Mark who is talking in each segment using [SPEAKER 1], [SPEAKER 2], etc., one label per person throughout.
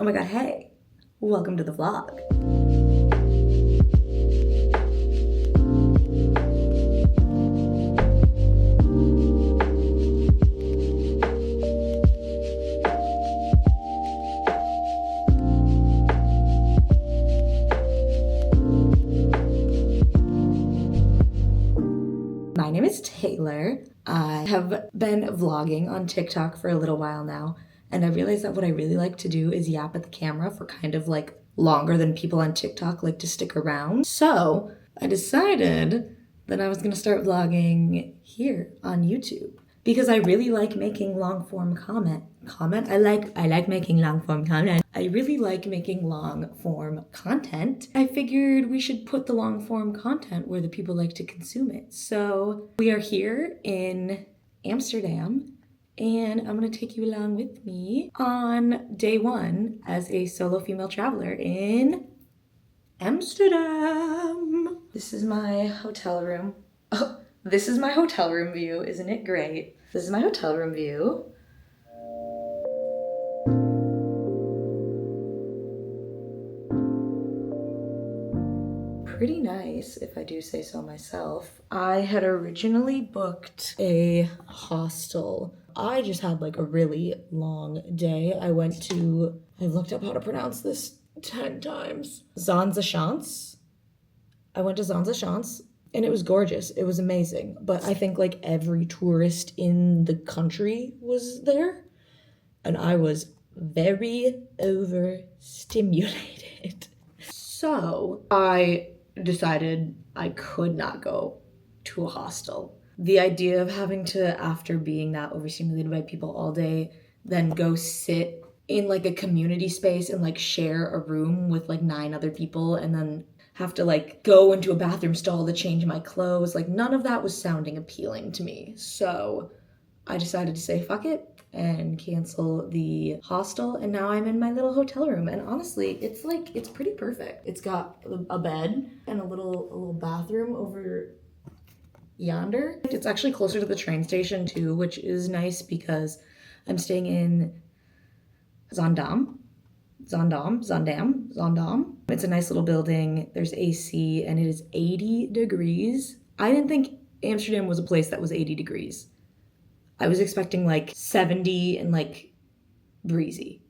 [SPEAKER 1] Oh my god, hey, welcome to the vlog. My name is Taylor. I have been vlogging on TikTok for a little while now, and I realized that what I really like to do is yap at the camera for kind of like longer than people on TikTok like to stick around. So I decided that I was gonna start vlogging here on YouTube because I really like making long form content. I like making long form content. I really like making long form content. I figured we should put the long form content where the people like to consume it. So we are here in Amsterdam, and I'm gonna take you along with me on day one as a solo female traveler in Amsterdam. This is my hotel room. Oh, this is my hotel room view. Isn't it great? This is my hotel room view. Pretty nice, if I do say so myself. I had originally booked a hostel. I just had like a really long day. I've looked up how to pronounce this 10 times. Zanzachance. I went to Zanzachance and it was gorgeous. It was amazing. But I think like every tourist in the country was there. And I was very overstimulated. So I decided I could not go to a hostel. The idea of having to, after being that overstimulated by people all day, then go sit in like a community space and like share a room with like 9 other people and then have to like go into a bathroom stall to change my clothes, like none of that was sounding appealing to me. So I decided to say fuck it and cancel the hostel, and now I'm in my little hotel room, and honestly it's pretty perfect. It's got a bed and a little bathroom over yonder. It's actually closer to the train station too, which is nice because I'm staying in Zandam. It's a nice little building. There's AC and it is 80 degrees. I didn't think Amsterdam was a place that was 80 degrees. I was expecting like 70 and like breezy.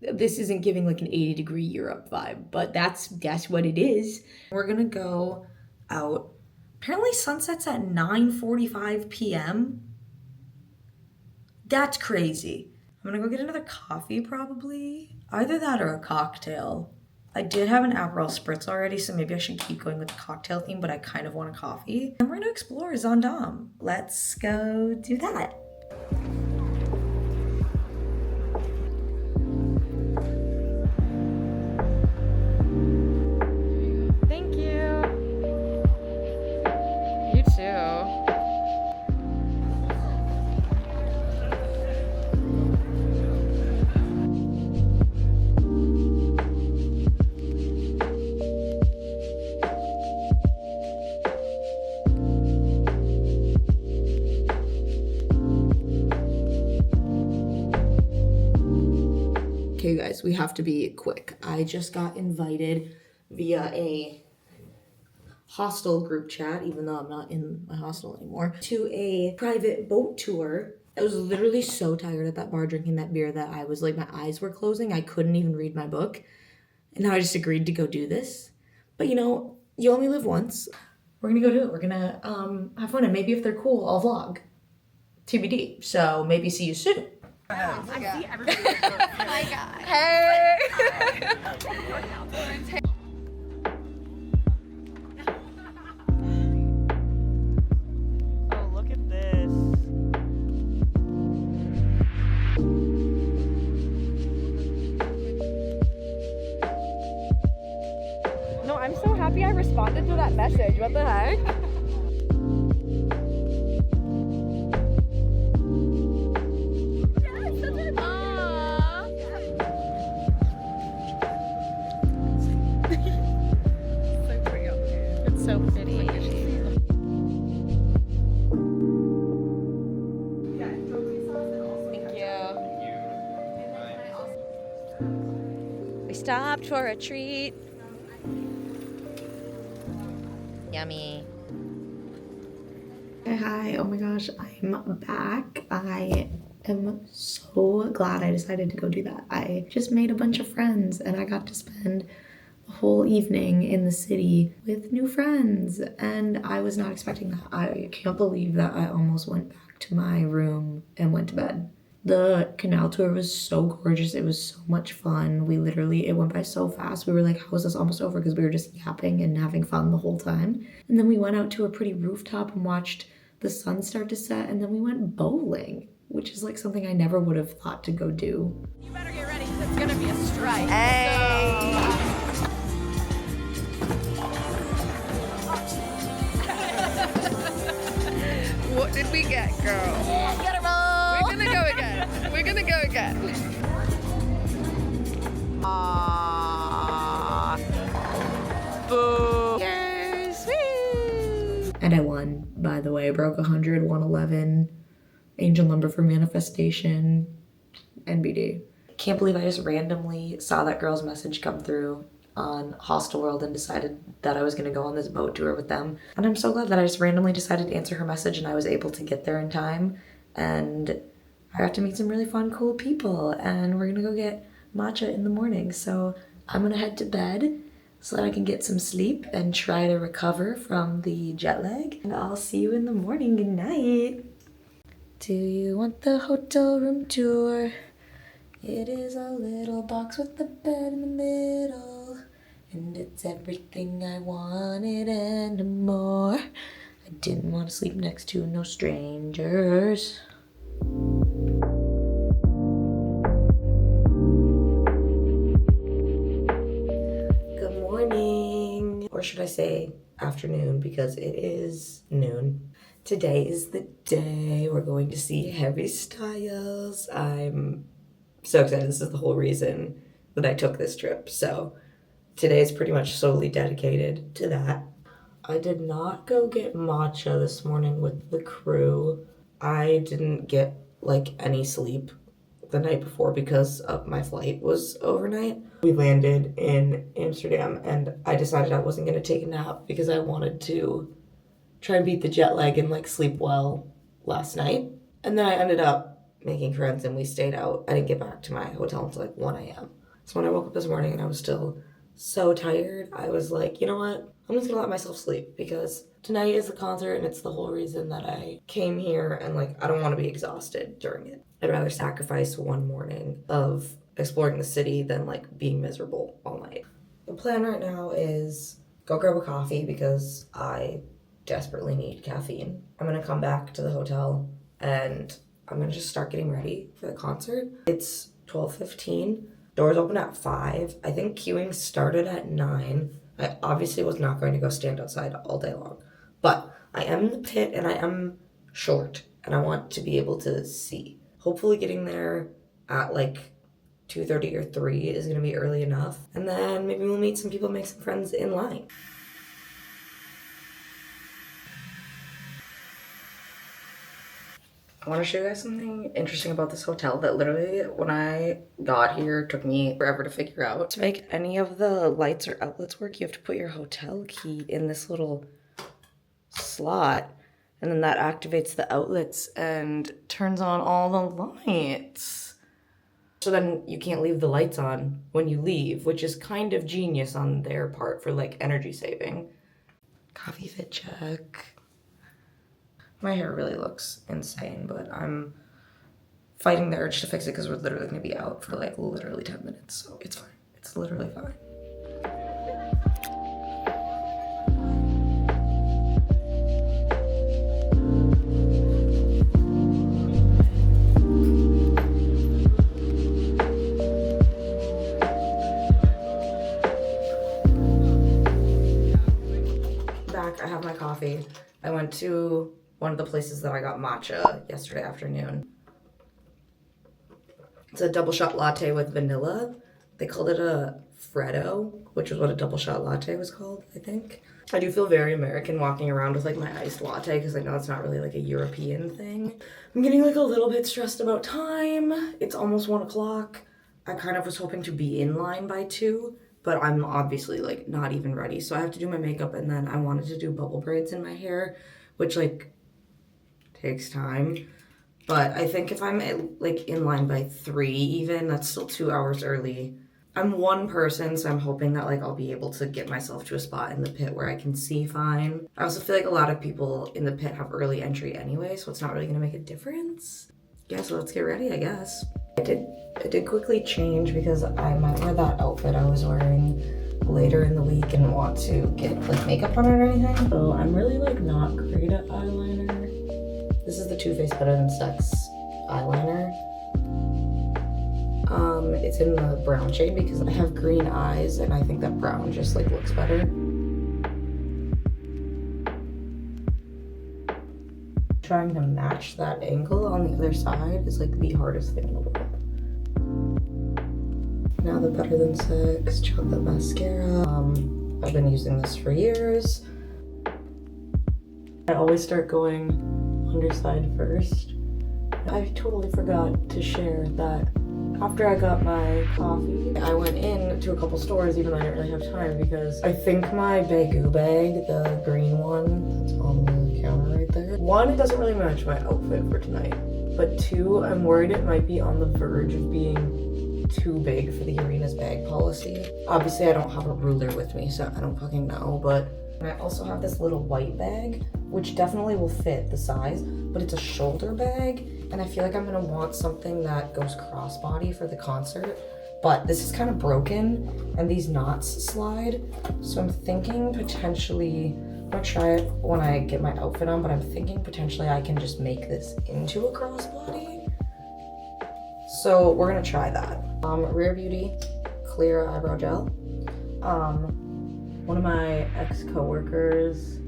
[SPEAKER 1] This isn't giving like an 80-degree Europe vibe, but that's what it is. We're gonna go out. Apparently sunset's at 9:45 p.m. That's crazy. I'm gonna go get another coffee probably. Either that or a cocktail. I did have an Aperol Spritz already, so maybe I should keep going with the cocktail theme, but I kind of want a coffee. And we're gonna explore Zaandam. Let's go do that.
[SPEAKER 2] Thank you. You too.
[SPEAKER 1] Okay, guys, we have to be quick. I just got invited via a hostel group chat, even though I'm not in my hostel anymore, to a private boat tour. I was literally so tired at that bar drinking that beer that I was like, my eyes were closing. I couldn't even read my book. And now I just agreed to go do this. But you know, you only live once. We're gonna go do it. We're gonna have fun, and maybe if they're cool, I'll vlog. TBD. So maybe see you soon.
[SPEAKER 2] Oh my god. Hey! Oh, look at this. No, I'm so happy I responded to that message. What the heck? So pretty. Thank you. stopped for a treat. Yummy.
[SPEAKER 1] Hi, oh my gosh, I'm back. I am so glad I decided to go do that. I just made a bunch of friends and I got to spend the whole evening in the city with new friends, and I was not expecting that. I can't believe that I almost went back to my room and went to bed. The canal tour was so gorgeous. It was so much fun. It went by so fast. We were like, how is this almost over? Because we were just yapping and having fun the whole time. And then we went out to a pretty rooftop and watched the sun start to set. And then we went bowling, which is like something I never would have thought to go do.
[SPEAKER 2] You better get ready because it's going to be a strike. Hey!
[SPEAKER 3] What did we get, girl?
[SPEAKER 2] Yeah, get 'em all.
[SPEAKER 3] We're gonna go again. We're gonna go again. Boo. Yes, woo.
[SPEAKER 1] And I won, by the way. I broke 100, 111, angel number for manifestation, NBD. Can't believe I just randomly saw that girl's message come through on Hostel World and decided that I was gonna go on this boat tour with them. And I'm so glad that I just randomly decided to answer her message and I was able to get there in time. And I got to meet some really fun, cool people. And we're gonna go get matcha in the morning. So I'm gonna head to bed so that I can get some sleep and try to recover from the jet lag. And I'll see you in the morning. Good night. Do you want the hotel room tour? It is a little box with a bed in the middle, and it's everything I wanted and more. I didn't want to sleep next to no strangers. Good morning, or should I say afternoon, because it is noon. Today is the day we're going to see Harry Styles. I'm so excited. This is the whole reason that I took this trip. So today is pretty much solely dedicated to that. I did not go get matcha this morning with the crew. I didn't get like any sleep the night before because of my flight was overnight. We landed in Amsterdam and I decided I wasn't going to take a nap because I wanted to try and beat the jet lag and like sleep well last night. And then I ended up making friends and we stayed out. I didn't get back to my hotel until like 1 a.m. So when I woke up this morning and I was still so tired, I was like, you know what? I'm just gonna let myself sleep because tonight is the concert and it's the whole reason that I came here, and like I don't want to be exhausted during it. I'd rather sacrifice one morning of exploring the city than like being miserable all night. The plan right now is go grab a coffee because I desperately need caffeine. I'm gonna come back to the hotel and I'm gonna just start getting ready for the concert. It's 12:15. Doors open at 5. I think queuing started at 9. I obviously was not going to go stand outside all day long. But I am in the pit and I am short and I want to be able to see. Hopefully getting there at like 2:30 or 3 is gonna be early enough. And then maybe we'll meet some people, make some friends in line. I want to show you guys something interesting about this hotel that literally, when I got here, took me forever to figure out. To make any of the lights or outlets work, you have to put your hotel key in this little slot, and then that activates the outlets and turns on all the lights. So then you can't leave the lights on when you leave, which is kind of genius on their part for like energy saving. Coffee fit check. My hair really looks insane, but I'm fighting the urge to fix it because we're literally going to be out for like literally 10 minutes, so it's fine. It's literally fine. Back, I have my coffee. I went to one of the places that I got matcha yesterday afternoon. It's a double shot latte with vanilla. They called it a Freddo, which is what a double shot latte was called, I think. I do feel very American walking around with like my iced latte because I know it's not really like a European thing. I'm getting like a little bit stressed about time. It's almost 1 o'clock. I kind of was hoping to be in line by 2, but I'm obviously like not even ready. So I have to do my makeup and then I wanted to do bubble braids in my hair, which like takes time. But I think if I'm like in line by 3 even, that's still 2 hours early. I'm one person, so I'm hoping that like I'll be able to get myself to a spot in the pit where I can see fine. I also feel like a lot of people in the pit have early entry anyway, so it's not really gonna make a difference. Yeah, so let's get ready, I guess. I did quickly change because I might wear that outfit I was wearing later in the week and want to get like makeup on it or anything. So I'm really like not great at eyeliner. This is the Too Faced Better Than Sex eyeliner. It's in the brown shade because I have green eyes and I think that brown just like looks better. Trying to match that angle on the other side is like the hardest thing in the world. Now the Better Than Sex chocolate mascara. I've been using this for years. I always start going underside first. I totally forgot to share that after I got my coffee, I went in to a couple stores even though I didn't really have time because I think my Bagoo bag, the green one that's on the counter right there, 1, it doesn't really match my outfit for tonight, but 2, I'm worried it might be on the verge of being too big for the Arena's bag policy. Obviously I don't have a ruler with me, so I don't fucking know, but I also have this little white bag, which definitely will fit the size, but it's a shoulder bag, and I feel like I'm gonna want something that goes crossbody for the concert, but this is kind of broken, and these knots slide, so I'm thinking potentially, I'm gonna try it when I get my outfit on, but I'm thinking potentially I can just make this into a crossbody. So we're gonna try that. Rare Beauty Clear Eyebrow Gel. One of my ex-coworkers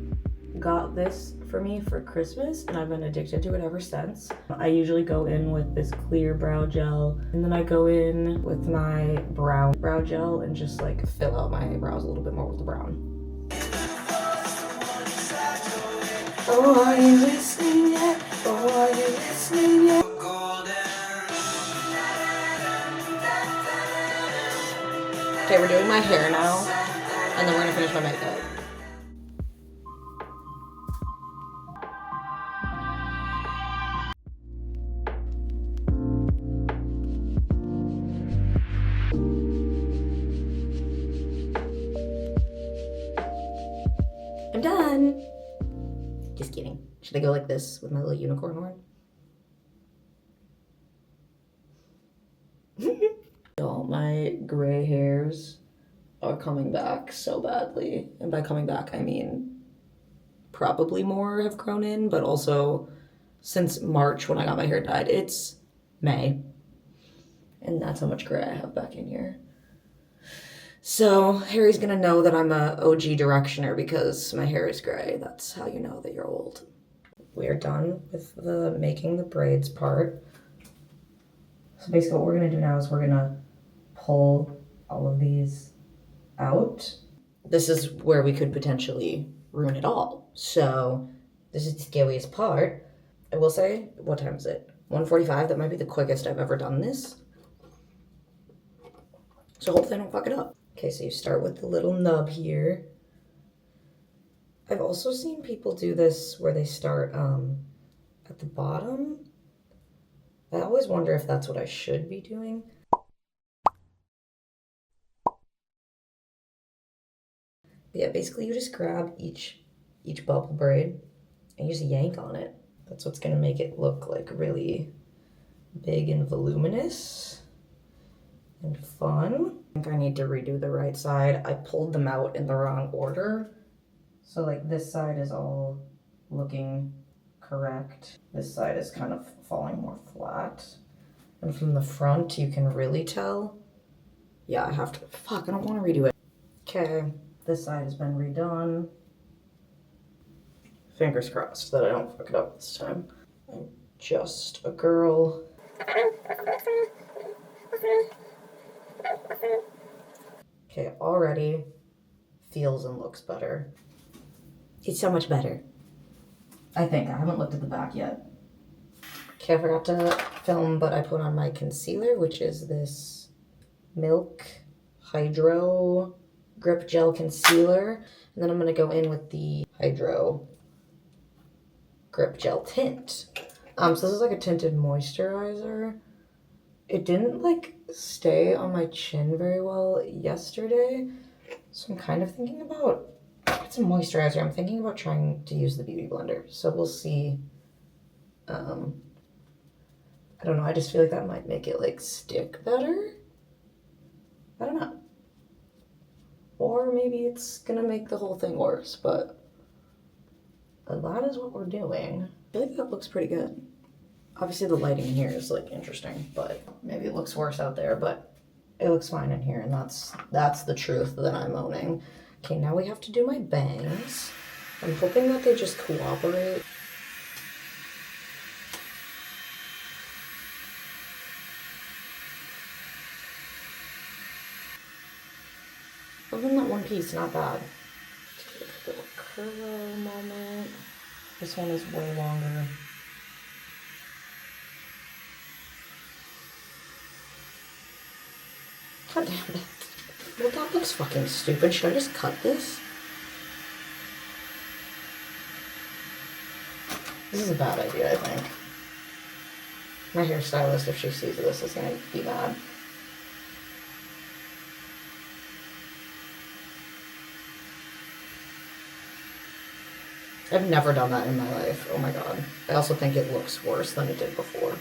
[SPEAKER 1] got this for me for Christmas and I've been addicted to it ever since. I usually go in with this clear brow gel and then I go in with my brown brow gel and just like fill out my brows a little bit more with the brown. Oh, are you listening yet? Oh, are you listening yet? Okay, we're doing my hair now and then we're gonna finish my makeup. I'm done. Just kidding. Should I go like this with my little unicorn horn? All my gray hairs are coming back so badly. And by coming back, I mean probably more have grown in, but also since March when I got my hair dyed, it's May. And that's how much gray I have back in here. So Harry's gonna know that I'm a OG directioner because my hair is gray. That's how you know that you're old. We are done with the making the braids part. So basically what we're gonna do now is we're gonna pull all of these out. This is where we could potentially ruin it all. So this is the scariest part. I will say, what time is it? 1:45, that might be the quickest I've ever done this. So hopefully I don't fuck it up. Okay, so you start with the little nub here. I've also seen people do this where they start at the bottom. I always wonder if that's what I should be doing. But yeah, basically you just grab each bubble braid and you just yank on it. That's what's gonna make it look like really big and voluminous and fun. I think I need to redo the right side. I pulled them out in the wrong order. So like this side is all looking correct. This side is kind of falling more flat. And from the front, you can really tell. Yeah, I have to, fuck, I don't want to redo it. Okay, this side has been redone. Fingers crossed that I don't fuck it up this time. I'm just a girl. Okay, already feels and looks better. It's so much better. I think. I haven't looked at the back yet. Okay, I forgot to film, but I put on my concealer, which is this Milk Hydro Grip Gel Concealer. And then I'm going to go in with the Hydro Grip Gel Tint. So this is like a tinted moisturizer. It didn't like stay on my chin very well yesterday. So I'm kind of thinking about, it's a moisturizer. I'm thinking about trying to use the Beauty Blender. So we'll see. I don't know. I just feel like that might make it like stick better. I don't know. Or maybe it's gonna make the whole thing worse, but that is what we're doing. I feel like that looks pretty good. Obviously the lighting in here is like interesting, but maybe it looks worse out there, but it looks fine in here, and that's the truth that I'm owning. Okay, now we have to do my bangs. I'm hoping that they just cooperate. Other than that one piece, not bad. Just a little curl moment. This one is way longer. God damn it. Well, that looks fucking stupid. Should I just cut this? This is a bad idea, I think. My hairstylist, if she sees this, is gonna be mad. I've never done that in my life. Oh my god. I also think it looks worse than it did before.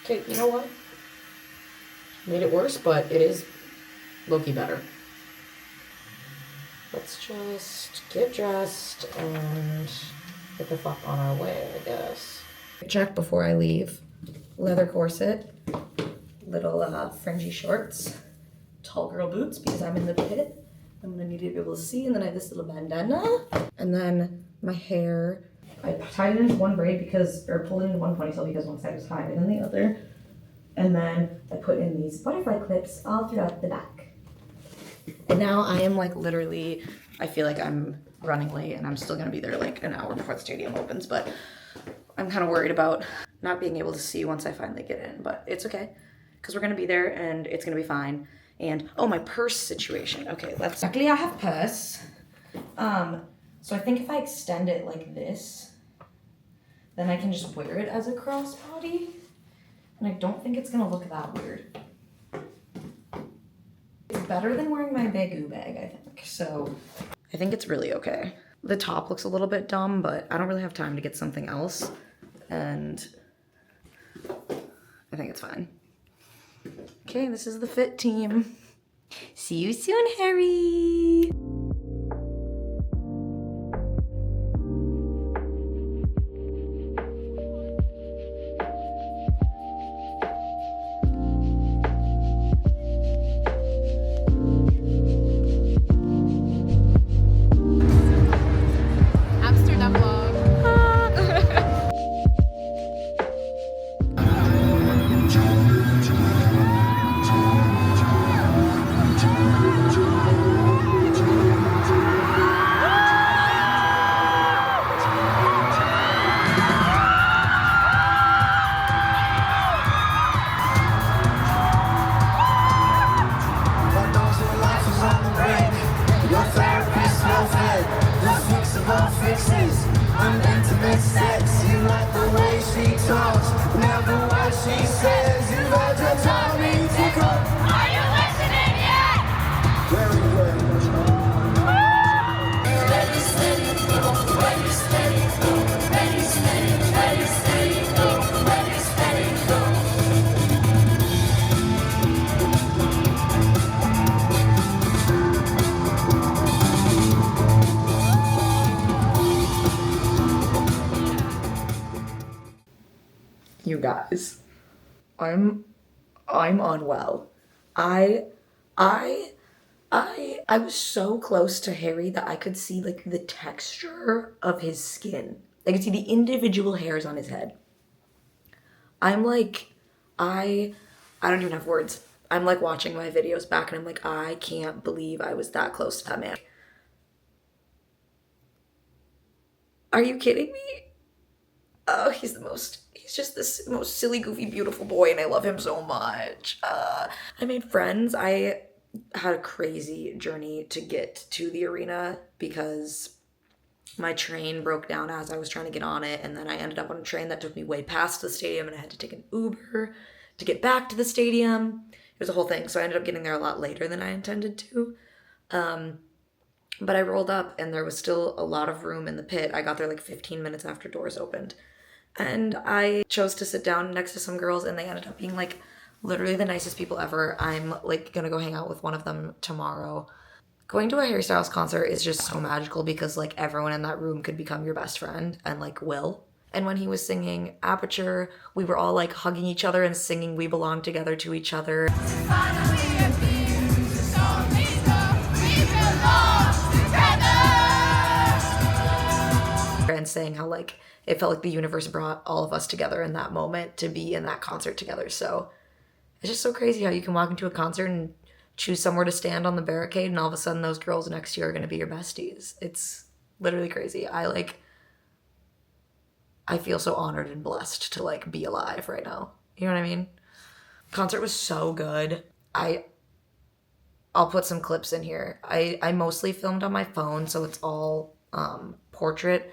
[SPEAKER 1] Okay, you know what? Made it worse, but it is low-key better. Let's just get dressed and get the fuck on our way, I guess. Check before I leave. Leather corset, little fringy shorts, tall girl boots because I'm in the pit. I'm gonna need to be able to see, and then I have this little bandana. And then my hair, I tied it into one braid because, or pulled it into one ponytail because one side was higher than the other. And then I put in these butterfly clips all throughout the back. And now I am like literally, I feel like I'm running late and I'm still gonna be there like an hour before the stadium opens, but I'm kind of worried about not being able to see once I finally get in, but it's okay because we're gonna be there and it's gonna be fine. And oh, my purse situation. Okay, luckily I have purse. So I think if I extend it like this, then I can just wear it as a crossbody. And I don't think it's gonna look that weird. It's better than wearing my Bagoo bag, I think. So I think it's really okay. The top looks a little bit dumb, but I don't really have time to get something else. And I think it's fine. Okay, this is the fit team. See you soon, Harry.
[SPEAKER 3] Amsterdam vlog.
[SPEAKER 4] Intimate sex, you like the way she talks, never what she says. You've had your tummy tickled. Are you listening yet? Very good. Ready, steady, go. Ready, steady, go. Ready, steady, ready, steady, go. Ready, steady, go.
[SPEAKER 1] You guys, I'm unwell. I was so close to Harry that I could see like the texture of his skin. I could see the individual hairs on his head. I'm like, I don't even have words. I'm like watching my videos back and I'm like, I can't believe I was that close to that man. Are you kidding me? Oh, he's just this most silly, goofy, beautiful boy, and I love him so much. I made friends. I had a crazy journey to get to the arena because my train broke down as I was trying to get on it, and then I ended up on a train that took me way past the stadium, and I had to take an Uber to get back to the stadium. It was a whole thing, so I ended up getting there a lot later than I intended to. But I rolled up, and there was still a lot of room in the pit. I got there like 15 minutes after doors opened. And I chose to sit down next to some girls, and they ended up being like literally the nicest people ever. I'm like gonna go hang out with one of them tomorrow. Going to a Harry Styles concert is just so magical because like everyone in that room could become your best friend and like will. And when he was singing Aperture, we were all like hugging each other and singing We Belong Together to each other. And saying how like it felt like the universe brought all of us together in that moment to be in that concert together. So it's just so crazy how you can walk into a concert and choose somewhere to stand on the barricade, and all of a sudden those girls next to you are going to be your besties. It's literally crazy. I feel so honored and blessed to like be alive right now. You know what I mean? Concert was so good. I'll put some clips in here. I mostly filmed on my phone, so it's all portrait.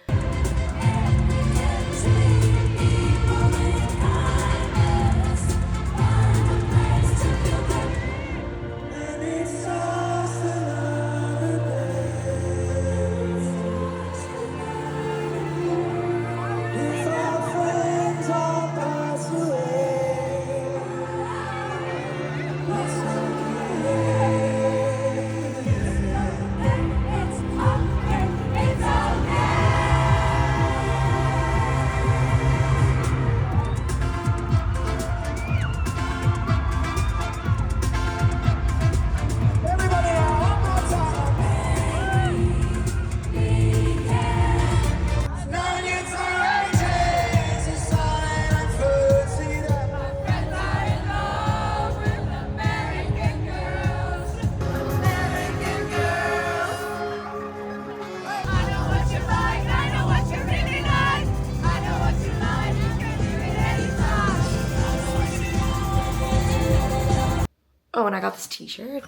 [SPEAKER 1] Oh, and I got this t-shirt.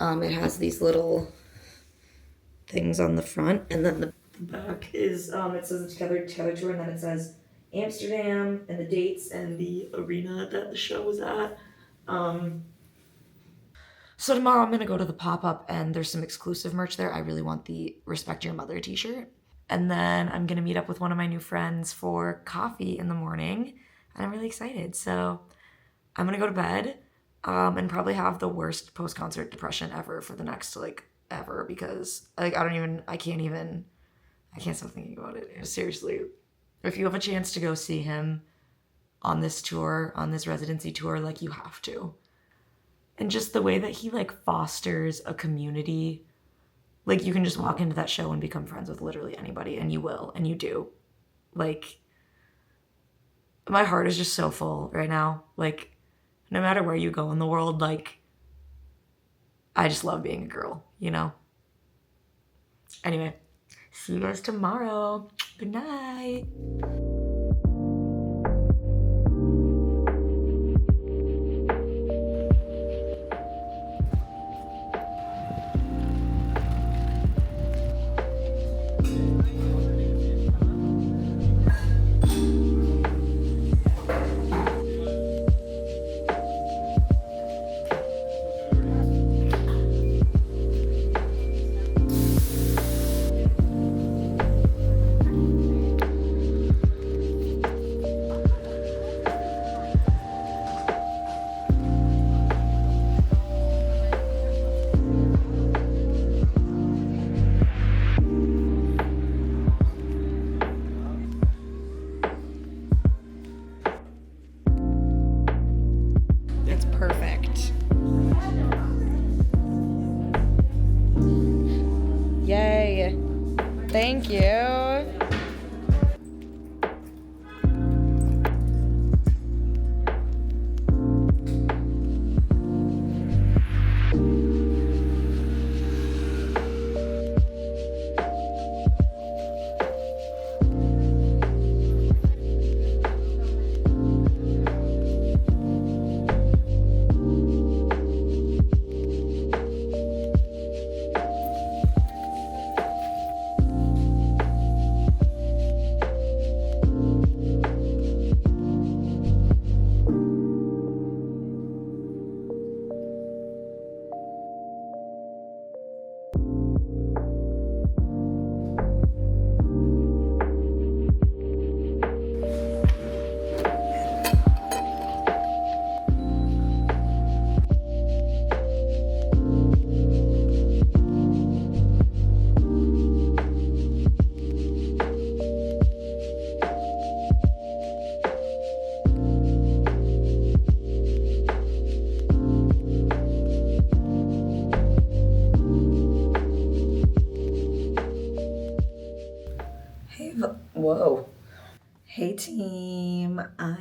[SPEAKER 1] It has these little things on the front, and then the back is, it says the Together Tour, and then it says Amsterdam, and the dates, and the arena that the show was at. So tomorrow I'm gonna go to the pop-up, and there's some exclusive merch there. I really want the Respect Your Mother t-shirt. And then I'm gonna meet up with one of my new friends for coffee in the morning, and I'm really excited. So I'm gonna go to bed. And probably have the worst post-concert depression ever for the next, like, ever, because, like, I can't stop thinking about it. Seriously, if you have a chance to go see him on this tour, on this residency tour, like, you have to. And just the way that he, like, fosters a community, like, you can just walk into that show and become friends with literally anybody, and you will, and you do. Like, my heart is just so full right now, like, no matter where you go in the world, like, I just love being a girl, you know? Anyway, see you guys tomorrow. Good night. It's perfect.
[SPEAKER 2] Yay. Thank you.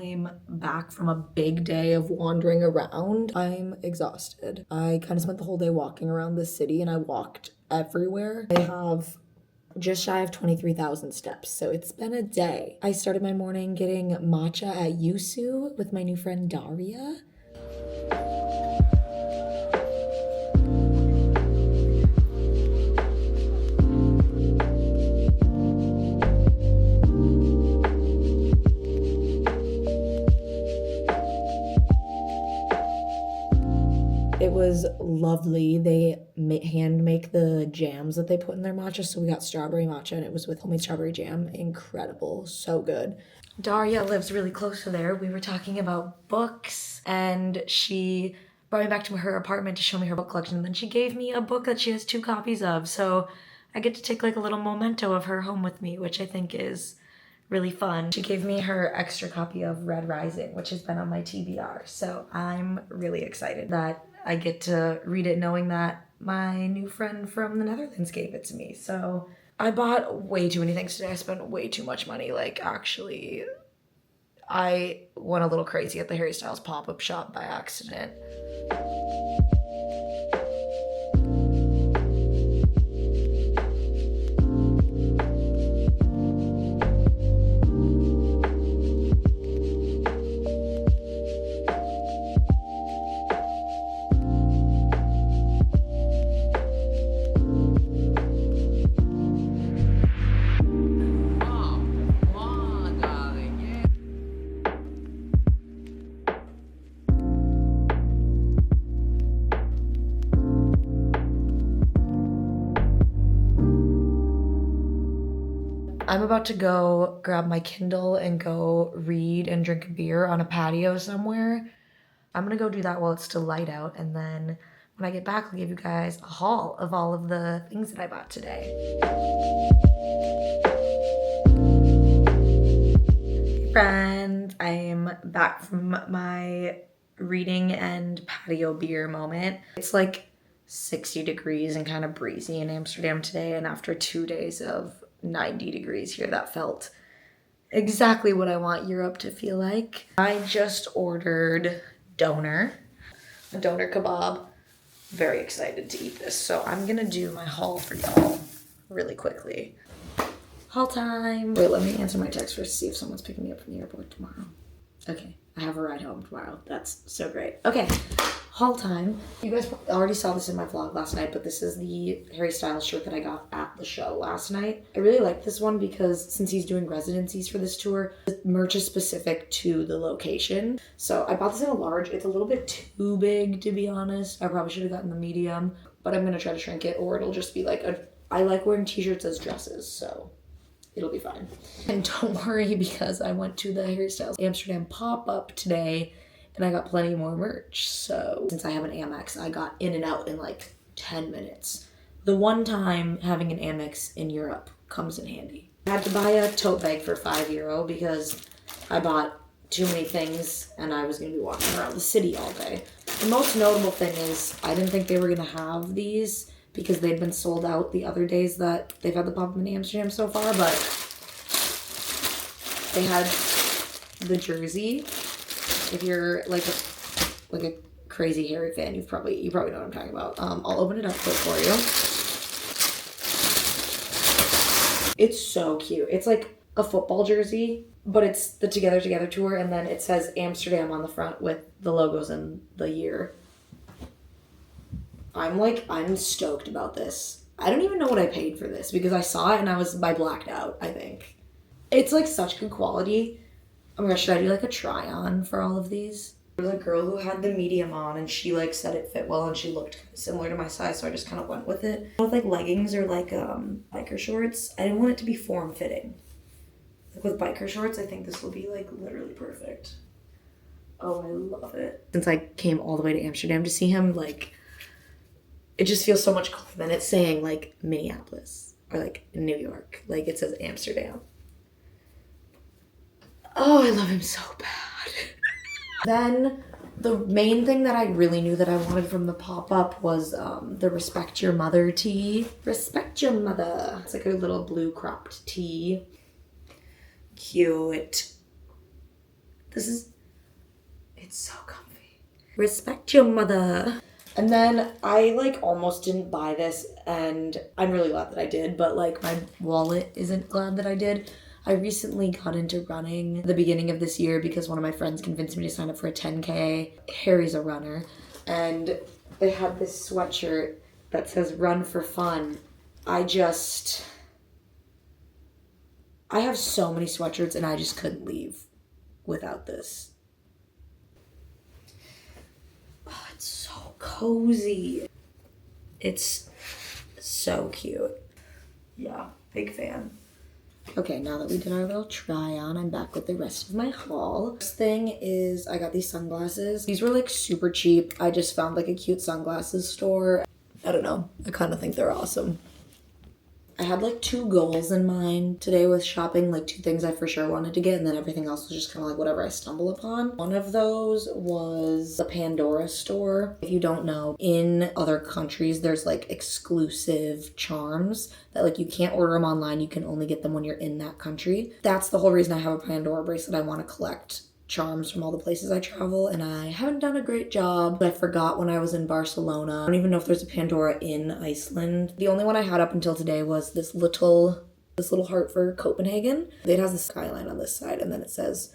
[SPEAKER 1] I'm back from a big day of wandering around. I'm exhausted. I kind of spent the whole day walking around the city and I walked everywhere. I have just shy of 23,000 steps, so it's been a day. I started my morning getting matcha at Yusu with my new friend Daria. It was lovely. They hand make the jams that they put in their matcha. So we got strawberry matcha and it was with homemade strawberry jam. Incredible. So good. Daria lives really close to there. We were talking about books and she brought me back to her apartment to show me her book collection. And then she gave me a book that she has 2 copies of. So I get to take like a little memento of her home with me, which I think is really fun. She gave me her extra copy of Red Rising, which has been on my TBR. So I'm really excited that I get to read it knowing that my new friend from the Netherlands gave it to me. So I bought way too many things today. I spent way too much money. Like actually, I went a little crazy at the Harry Styles pop-up shop by accident. I'm about to go grab my Kindle and go read and drink a beer on a patio somewhere. I'm gonna go do that while it's still light out, and then when I get back, I'll give you guys a haul of all of the things that I bought today. Hey friends, I'm back from my reading and patio beer moment. It's like 60 degrees and kind of breezy in Amsterdam today, and after 2 days of 90 degrees here, that felt exactly what I want Europe to feel like. I just ordered a doner kebab. Very excited to eat this. So I'm gonna do my haul for y'all really quickly. Haul time. Wait, let me answer my text first to see if someone's picking me up from the airport tomorrow. Okay, I have a ride home tomorrow. That's so great. Okay, haul time. You guys already saw this in my vlog last night, but this is the Harry Styles shirt that I got at the show last night. I really like this one because since he's doing residencies for this tour, the merch is specific to the location. So I bought this in a large. It's a little bit too big, to be honest. I probably should have gotten the medium, but I'm gonna try to shrink it, or it'll just be like I like wearing t-shirts as dresses, so it'll be fine. And don't worry, because I went to the Harry Styles Amsterdam pop-up today and I got plenty more merch. So since I have an Amex, I got in and out in like 10 minutes. The one time having an Amex in Europe comes in handy. I had to buy a tote bag for €5 because I bought too many things and I was gonna be walking around the city all day. The most notable thing is I didn't think they were gonna have these because they'd been sold out the other days that they've had the pop-up in Amsterdam so far, but they had the jersey. If you're like a crazy Harry fan, you probably know what I'm talking about. I'll open it up for you. It's so cute. It's like a football jersey, but it's the Together Together tour, and then it says Amsterdam on the front with the logos and the year. I'm stoked about this. I don't even know what I paid for this because I saw it and I blacked out, I think. It's like such good quality. Oh my gosh, should I do like a try on for all of these? There was a girl who had the medium on and she like said it fit well and she looked similar to my size, so I just kind of went with it. With like leggings or like biker shorts, I didn't want it to be form-fitting. Like with biker shorts, I think this will be like literally perfect. Oh, I love it. Since I came all the way to Amsterdam to see him, like, it just feels so much cooler than it's saying like Minneapolis or like New York. Like it says Amsterdam. Oh, I love him so bad. Then the main thing that I really knew that I wanted from the pop-up was the Respect Your Mother tee. Respect Your Mother. It's like a little blue cropped tee. Cute. It's so comfy. Respect your mother. And then I like almost didn't buy this, and I'm really glad that I did, but like my wallet isn't glad that I did. I recently got into running the beginning of this year because one of my friends convinced me to sign up for a 10K. Harry's a runner, and they had this sweatshirt that says run for fun. I have so many sweatshirts and I just couldn't leave without this. Oh, it's so cozy. It's so cute. Yeah, big fan. Okay, now that we did our little try on, I'm back with the rest of my haul. First thing is I got these sunglasses. These were like super cheap. I just found like a cute sunglasses store. I don't know. I kind of think they're awesome. I had like 2 goals in mind today with shopping, like 2 things I for sure wanted to get, and then everything else was just kind of like whatever I stumble upon. One of those was the Pandora store. If you don't know, in other countries, there's like exclusive charms that like you can't order them online. You can only get them when you're in that country. That's the whole reason I have a Pandora bracelet. I want to collect charms from all the places I travel, and I haven't done a great job. I forgot when I was in Barcelona. I don't even know if there's a Pandora in Iceland. The only one I had up until today was this little heart for Copenhagen. It has the skyline on this side and then it says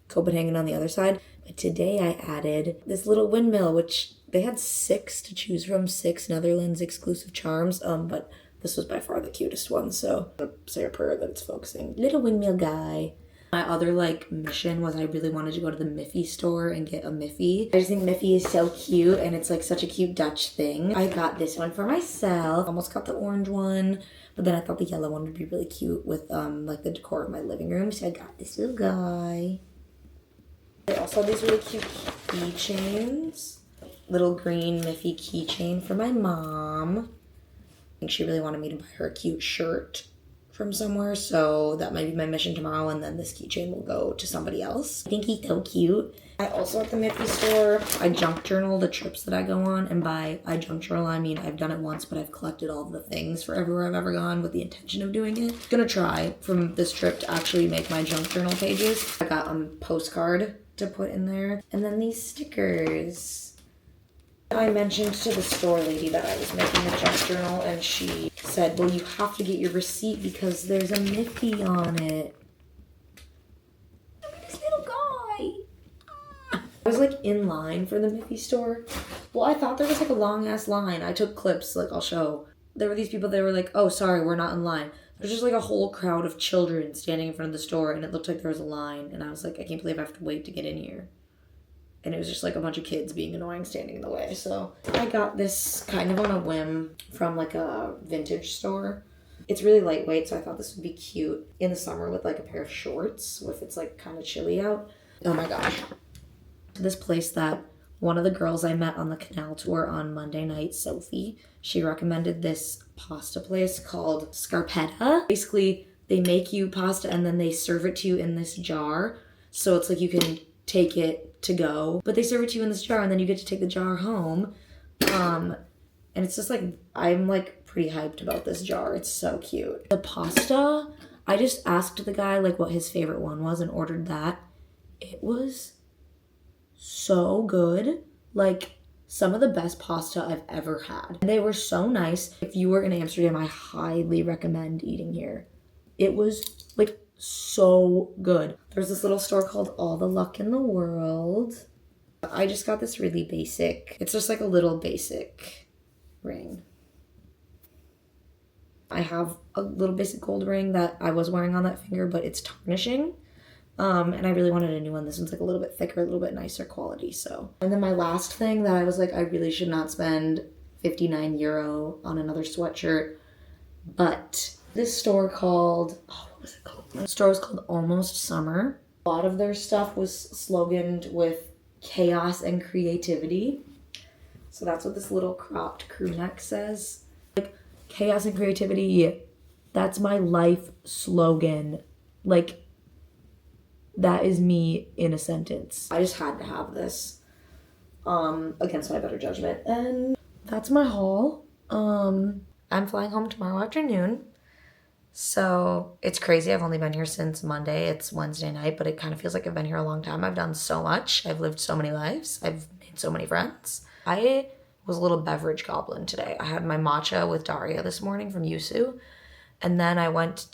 [SPEAKER 1] Copenhagen on the other side. But today I added this little windmill, which they had 6 to choose from, 6 Netherlands exclusive charms, but this was by far the cutest one, so I'm gonna say a prayer that it's focusing. Little windmill guy. My other like mission was I really wanted to go to the Miffy store and get a Miffy. I just think Miffy is so cute and it's like such a cute Dutch thing. I got this one for myself. Almost got the orange one, but then I thought the yellow one would be really cute with like the decor of my living room. So I got this little guy. I also have these really cute keychains. Little green Miffy keychain for my mom. I think she really wanted me to buy her a cute shirt from somewhere, so that might be my mission tomorrow, and then this keychain will go to somebody else. I think he's so cute. I also at the Miffy store, I junk journal the trips that I go on, and by I junk journal, I mean I've done it once, but I've collected all the things for everywhere I've ever gone with the intention of doing it. I'm gonna try from this trip to actually make my junk journal pages. I got a postcard to put in there, and then these stickers. I mentioned to the store lady that I was making a junk journal, and she said, well, you have to get your receipt because there's a Miffy on it. Look at this little guy. I was like in line for the Miffy store. Well, I thought there was like a long ass line. I took clips, like I'll show. There were these people that were like, oh, sorry, we're not in line. There's just like a whole crowd of children standing in front of the store, and it looked like there was a line, and I was like, I can't believe I have to wait to get in here. And it was just like a bunch of kids being annoying standing in the way. So I got this kind of on a whim from like a vintage store. It's really lightweight, so I thought this would be cute in the summer with like a pair of shorts if it's like kind of chilly out. Oh my gosh. This place that one of the girls I met on the canal tour on Monday night, Sophie, she recommended this pasta place called Scarpetta. Basically, they make you pasta and then they serve it to you in this jar. So it's like you can take it to go, but they serve it to you in this jar and then you get to take the jar home. And it's just like, I'm like pretty hyped about this jar. It's so cute. The pasta, I just asked the guy like what his favorite one was and ordered that. It was so good. Like some of the best pasta I've ever had. And they were so nice. If you were in Amsterdam, I highly recommend eating here. It was like so good. There's this little store called All the Luck in the World. I just got this really basic, it's just like a little basic ring. I have a little basic gold ring that I was wearing on that finger, but it's tarnishing. And I really wanted a new one. This one's like a little bit thicker, a little bit nicer quality, so. And then my last thing that I was like, I really should not spend 59 euro on another sweatshirt, but this store called, what was it called? The store was called Almost Summer. A lot of their stuff was sloganed with chaos and creativity. So that's what this little cropped crew neck says. Like, chaos and creativity, that's my life slogan. Like, that is me in a sentence. I just had to have this against my better judgment. And that's my haul. I'm flying home tomorrow afternoon. So it's crazy. I've only been here since Monday. It's Wednesday night, but it kind of feels like I've been here a long time. I've done so much. I've lived so many lives. I've made so many friends. I was a little beverage goblin today. I had my matcha with Daria this morning from Yusu. And then I was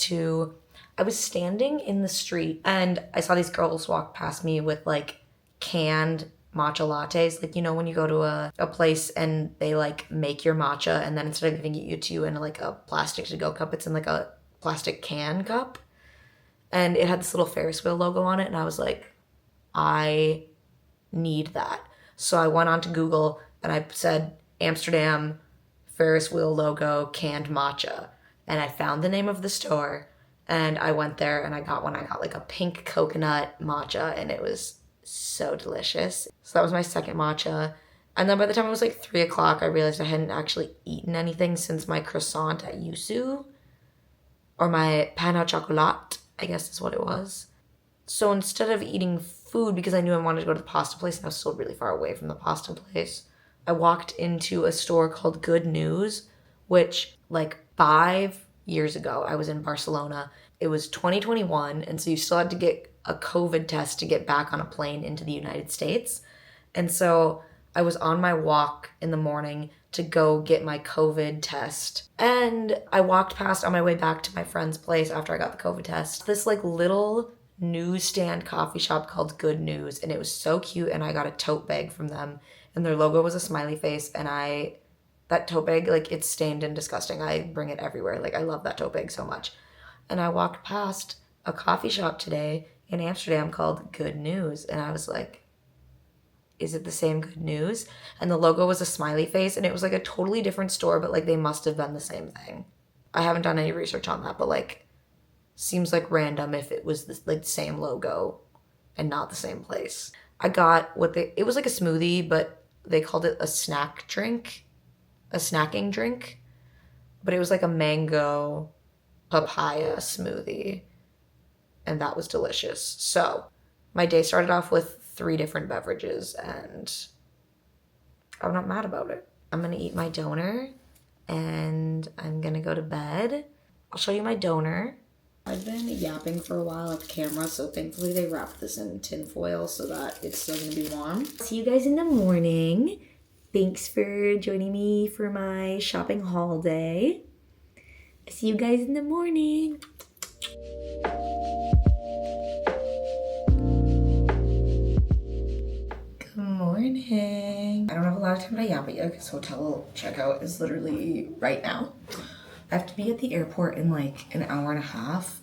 [SPEAKER 1] standing in the street and I saw these girls walk past me with like canned matcha lattes. Like, you know, when you go to a place and they like make your matcha and then instead of giving it to you in like a plastic to-go cup, it's in like a plastic can cup. And it had this little Ferris wheel logo on it. And I was like, I need that. So I went on to Google and I said Amsterdam Ferris wheel logo canned matcha. And I found the name of the store and I went there and I got one. I got like a pink coconut matcha and it was so delicious. So that was my second matcha. And then by the time it was like 3 o'clock, I realized I hadn't actually eaten anything since my croissant at Yusu, or my pain au chocolat, I guess is what it was. So instead of eating food, because I knew I wanted to go to the pasta place and I was still really far away from the pasta place, I walked into a store called Good News, which like 5 years ago, I was in Barcelona. It was 2021, and so you still had to get a COVID test to get back on a plane into the United States. And so I was on my walk in the morning to go get my COVID test. And I walked past on my way back to my friend's place after I got the COVID test, this like little newsstand coffee shop called Good News, and it was so cute. And I got a tote bag from them and their logo was a smiley face, and that tote bag, like, it's stained and disgusting. I bring it everywhere. Like, I love that tote bag so much. And I walked past a coffee shop today in Amsterdam called Good News, and I was like, is it the same Good News? And the logo was a smiley face, and it was like a totally different store, but like they must have been the same thing. I haven't done any research on that, but like, seems like random if it was the like same logo and not the same place. I got it was like a smoothie, but they called it a snacking drink, but it was like a mango papaya smoothie, and that was delicious. So my day started off with 3 different beverages, and I'm not mad about it. I'm gonna eat my doner, and I'm gonna go to bed. I'll show you my doner. I've been yapping for a while at the camera, so thankfully they wrapped this in tin foil so that it's still gonna be warm. See you guys in the morning. Thanks for joining me for my shopping haul day. See you guys in the morning. Good morning. I don't have a lot of time to yap at you because hotel checkout is literally right now. I have to be at the airport in like an hour and a half.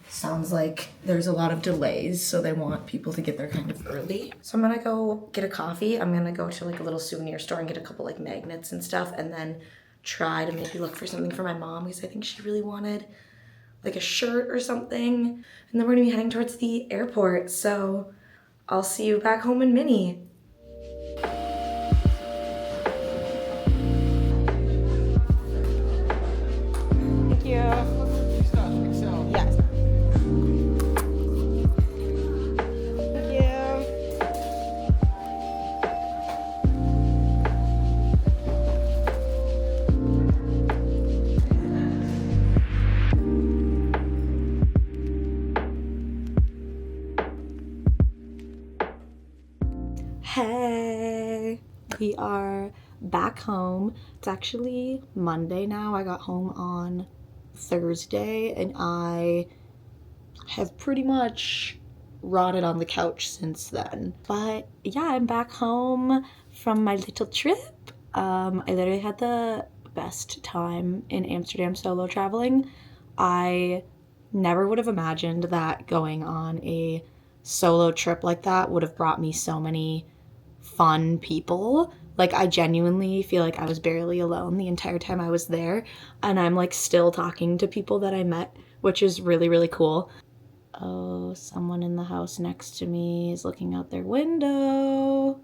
[SPEAKER 1] Sounds like there's a lot of delays, so they want people to get there kind of early. So I'm gonna go get a coffee. I'm gonna go to like a little souvenir store and get a couple like magnets and stuff, and then try to maybe look for something for my mom because I think she really wanted like a shirt or something. And then we're gonna be heading towards the airport. So I'll see you back home in Minnie.
[SPEAKER 2] Thank you. Yes. Thank you.
[SPEAKER 1] Hey, we are back home. It's actually Monday now. I got home on Thursday and I have pretty much rotted on the couch since then. But yeah, I'm back home from my little trip. I literally had the best time in Amsterdam solo traveling. I never would have imagined that going on a solo trip like that would have brought me so many fun people. Like, I genuinely feel like I was barely alone the entire time I was there, and I'm like still talking to people that I met, which is really, really cool. Oh, someone in the house next to me is looking out their window.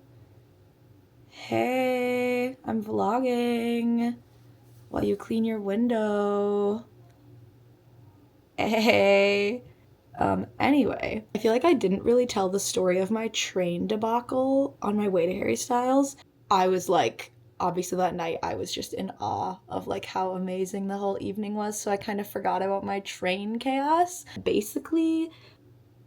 [SPEAKER 1] Hey, I'm vlogging while you clean your window. Hey. Anyway, I feel like I didn't really tell the story of my train debacle on my way to Harry Styles. I was like obviously that night I was just in awe of like how amazing the whole evening was, so I kind of forgot about my train chaos. Basically,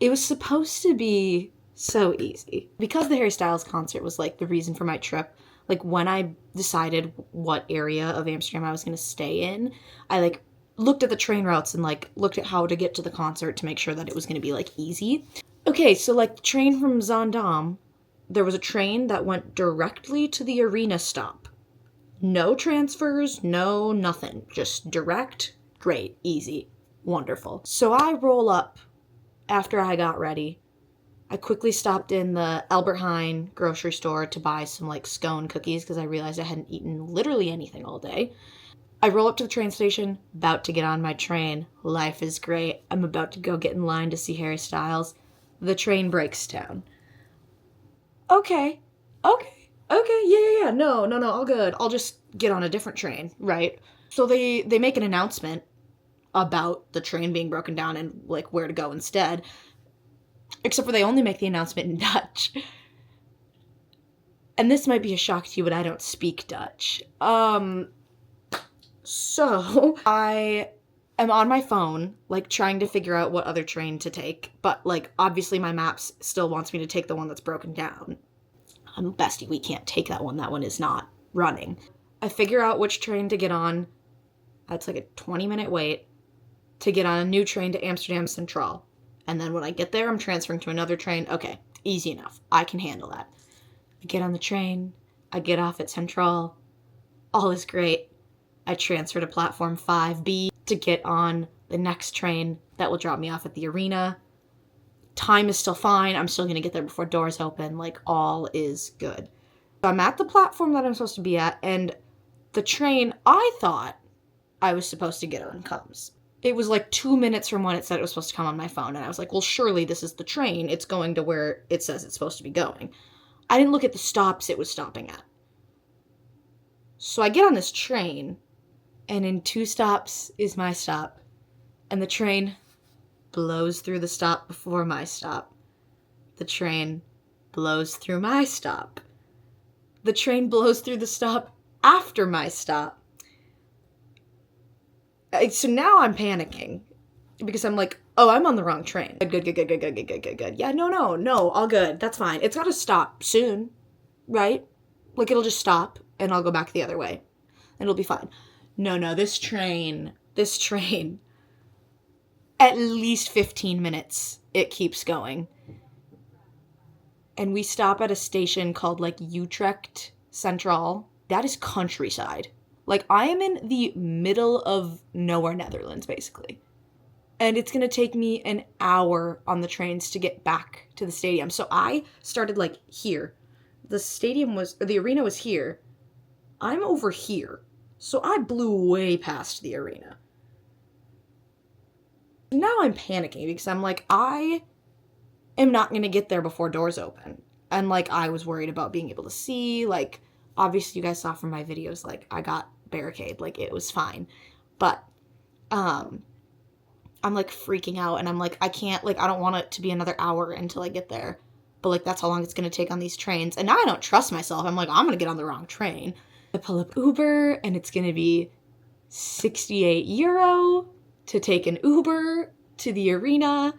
[SPEAKER 1] it was supposed to be so easy. Because the Harry Styles concert was like the reason for my trip, like when I decided what area of Amsterdam I was going to stay in, I like looked at the train routes and like looked at how to get to the concert to make sure that it was going to be like easy. Okay, so like the train from Zaandam, there was a train that went directly to the arena stop. No transfers, no nothing. Just direct, great, easy, wonderful. So I roll up after I got ready. I quickly stopped in the Albert Heijn grocery store to buy some like scone cookies because I realized I hadn't eaten literally anything all day. I roll up to the train station, about to get on my train. Life is great. I'm about to go get in line to see Harry Styles. The train breaks down. Okay, yeah, no, all good. I'll just get on a different train, right? So they make an announcement about the train being broken down and like where to go instead. Except for they only make the announcement in Dutch. And this might be a shock to you, but I don't speak Dutch. So I am on my phone, like trying to figure out what other train to take, but like obviously my maps still wants me to take the one that's broken down. Bestie, we can't take that one. That one is not running. I figure out which train to get on. It's like a 20-minute wait to get on a new train to Amsterdam Central. And then when I get there, I'm transferring to another train. Okay, easy enough. I can handle that. I get on the train. I get off at Central. All is great. I transfer to platform 5B to get on the next train that will drop me off at the arena. Time is still fine. I'm still going to get there before doors open. Like, all is good. So I'm at the platform that I'm supposed to be at, and the train I thought I was supposed to get on comes. It was like 2 minutes from when it said it was supposed to come on my phone, and I was like, well, surely this is the train. It's going to where it says it's supposed to be going. I didn't look at the stops it was stopping at. So I get on this train, and in 2 stops is my stop, and the train blows through the stop before my stop. The train blows through my stop. The train blows through the stop after my stop. So now I'm panicking because I'm like, oh, I'm on the wrong train. Good. Yeah, no, all good. That's fine. It's got to stop soon, right? Like it'll just stop and I'll go back the other way and it'll be fine. No, this train, at least 15 minutes it keeps going. And we stop at a station called like Utrecht Central. That is countryside. Like I am in the middle of nowhere, Netherlands, basically. And it's gonna take me an hour on the trains to get back to the stadium. So I started like here. The arena was here. I'm over here. So I blew way past the arena. Now I'm panicking because I'm like, I am not going to get there before doors open. And like, I was worried about being able to see, like, obviously you guys saw from my videos, like, I got barricade, like, it was fine. But, I'm like freaking out and I'm like, I can't, like, I don't want it to be another hour until I get there. But like, that's how long it's going to take on these trains. And now I don't trust myself. I'm like, I'm going to get on the wrong train. I pull up Uber and it's going to be 68 euro to take an Uber to the arena,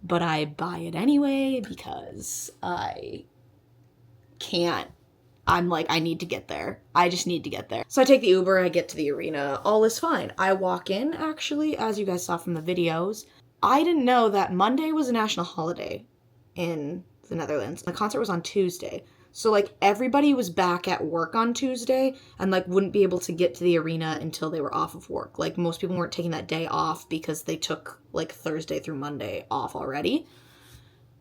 [SPEAKER 1] but I buy it anyway because I can't. I'm like, I need to get there. I just need to get there. So I take the Uber, I get to the arena, all is fine. I walk in, actually, as you guys saw from the videos. I didn't know that Monday was a national holiday in the Netherlands. The concert was on Tuesday. So, like, everybody was back at work on Tuesday and, like, wouldn't be able to get to the arena until they were off of work. Like, most people weren't taking that day off because they took, like, Thursday through Monday off already.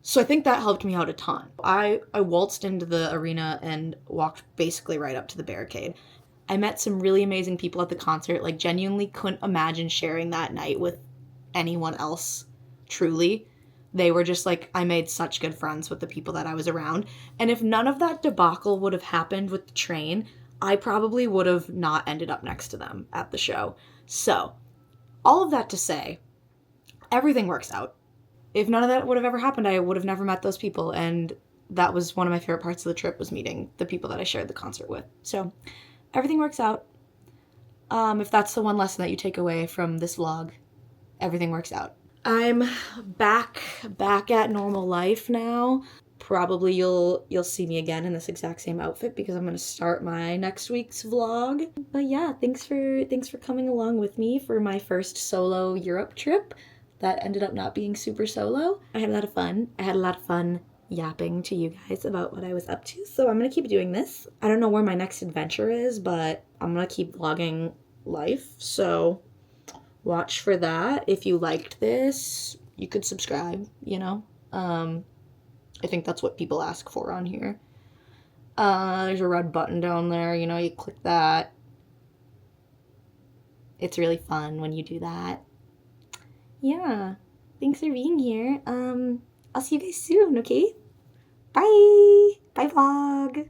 [SPEAKER 1] So I think that helped me out a ton. I waltzed into the arena and walked basically right up to the barricade. I met some really amazing people at the concert. Like, genuinely couldn't imagine sharing that night with anyone else, truly. They were just like, I made such good friends with the people that I was around. And if none of that debacle would have happened with the train, I probably would have not ended up next to them at the show. So, all of that to say, everything works out. If none of that would have ever happened, I would have never met those people. And that was one of my favorite parts of the trip, was meeting the people that I shared the concert with. So everything works out. If that's the one lesson that you take away from this vlog, everything works out. I'm back at normal life now. Probably you'll see me again in this exact same outfit because I'm gonna start my next week's vlog. But yeah, thanks for coming along with me for my first solo Europe trip that ended up not being super solo. I had a lot of fun. I had a lot of fun yapping to you guys about what I was up to, so I'm gonna keep doing this. I don't know where my next adventure is, but I'm gonna keep vlogging life, so watch for that. If you liked this, you could subscribe, you know? I think that's what people ask for on here. There's a red button down there, you know, you click that. It's really fun when you do that. Yeah, thanks for being here. I'll see you guys soon, okay? Bye! Bye, vlog!